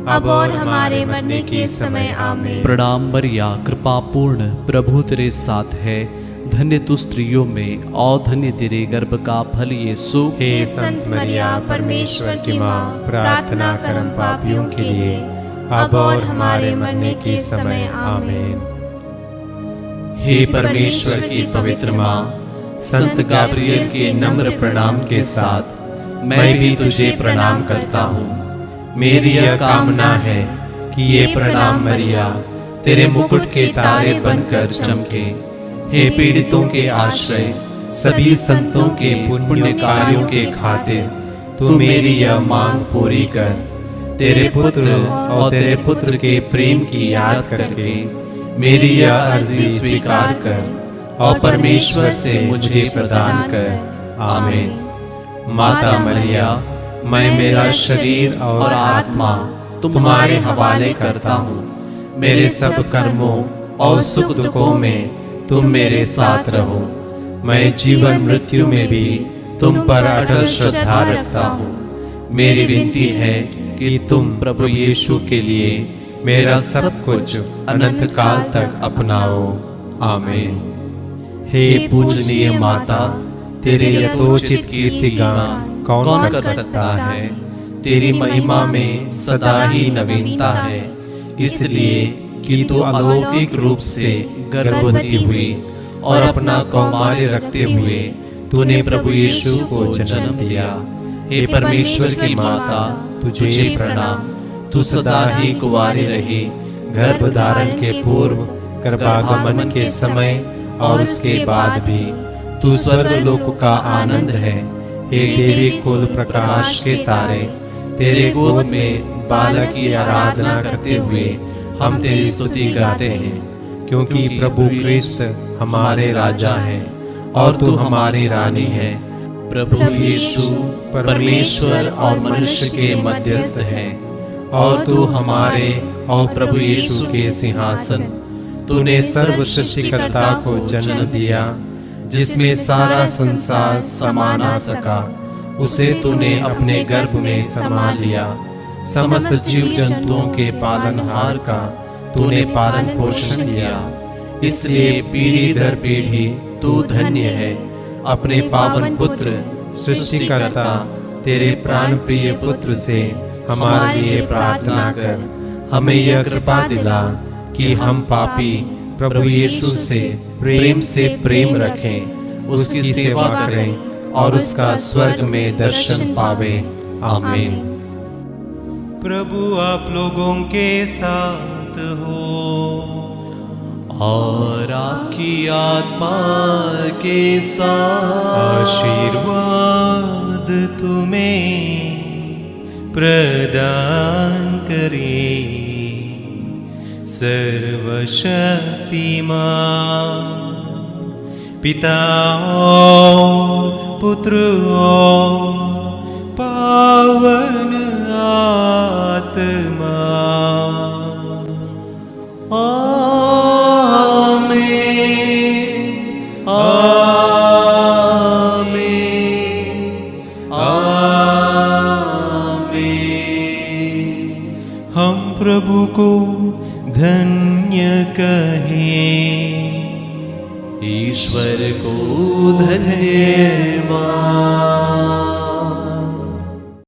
[SPEAKER 2] अब और हमारे मरने के समय आमीन।
[SPEAKER 3] प्रणाम मरिया, कृपा पूर्ण, प्रभु तेरे साथ है। धन्य तू स्त्रियों में और धन्य तेरे गर्भ का फल यीशु।
[SPEAKER 2] हे संत मरिया, परमेश्वर की माँ, प्रार्थना कर हम पापियों के लिए, अब और हमारे मरने के समय आमीन।
[SPEAKER 3] हे परमेश्वर की पवित्र माँ, संत गाब्रिएल के नम्र प्रणाम के साथ मैं भी तुझे प्रणाम करता हूँ। मेरी यह कामना है कि ये प्रणाम मरिया तेरे मुकुट के तारे बनकर चमके। हे पीड़ितों के आश्रय, सभी संतों के पुण्य कार्यों के खातिर तू मेरी यह मांग पूरी कर। तेरे पुत्र और तेरे पुत्र के प्रेम की याद करके मेरी यह अर्जी स्वीकार कर और परमेश्वर से मुझे प्रदान कर। आमीन। माता मरिया, मैं मेरा शरीर और आत्मा तुम्हारे हवाले करता हूँ। मेरे सब कर्मों और सुख दुखों में तुम मेरे साथ रहो। मैं जीवन मृत्यु में भी तुम पर अटल श्रद्धा रखता हूँ। मेरी विनती है कि तुम प्रभु यीशु के लिए मेरा सब कुछ अनंत काल तक अपनाओ। आमीन। हे पूजनीय माता, तेरे यथोचित कीर्तिगान कौन कर सकता है। तेरी महिमा में सदा ही नवीनता है, इसलिए कि तू अलौकिक रूप से गर्भवती हुई और अपना कौमार्य रखते हुए तूने प्रभु यीशु को जन्म दिया। हे परमेश्वर की माता, तुझे प्रणाम। तू सदा ही कुंवारी रही, गर्भ धारण के पूर्व, गर्भागमन के समय और उसके बाद भी। तू स्वर्गलोक का आनंद है। हे देवी कुल प्रकाश के तारे, तेरे गोद में बालक की आराधना करते हुए हम तेरी स्तुति गाते हैं, क्योंकि प्रभु क्रिस्त हमारे राजा हैं और तू हमारी रानी है। प्रभु यीशु परमेश्वर और मनुष्य के मध्यस्थ है, और तू हमारे और प्रभु यीशु के सिंहासन। तूने सर्व सृष्टिकर्ता को जन्म दिया, जिसमें सारा संसार समा ना सका, उसे तूने अपने गर्भ में समा लिया। समस्त जीव जंतुओं के पालनहार का तूने पालन पोषण किया, इसलिए पीढ़ी दर पीढ़ी तू धन्य है। अपने पावन पुत्र सृष्टिकर्ता तेरे प्राण प्रिय पुत्र से हमारे लिए प्रार्थना कर। हमें यह कृपा दिला कि हम पापी प्रभु यीशु से प्रेम रखें, उसकी सेवा करें और उसका स्वर्ग में दर्शन पावे। आमीन।
[SPEAKER 2] प्रभु आप लोगों के साथ हो
[SPEAKER 3] और आपकी आत्मा के साथ।
[SPEAKER 2] आशीर्वाद तुम्हें प्रदान करे सर्वशक्तिमान पिता और पुत्र और पावन आत्मा। आमीन, आमीन, आमीन। हम प्रभु को धन्य कहें,
[SPEAKER 3] ईश्वर को धन्यवाद।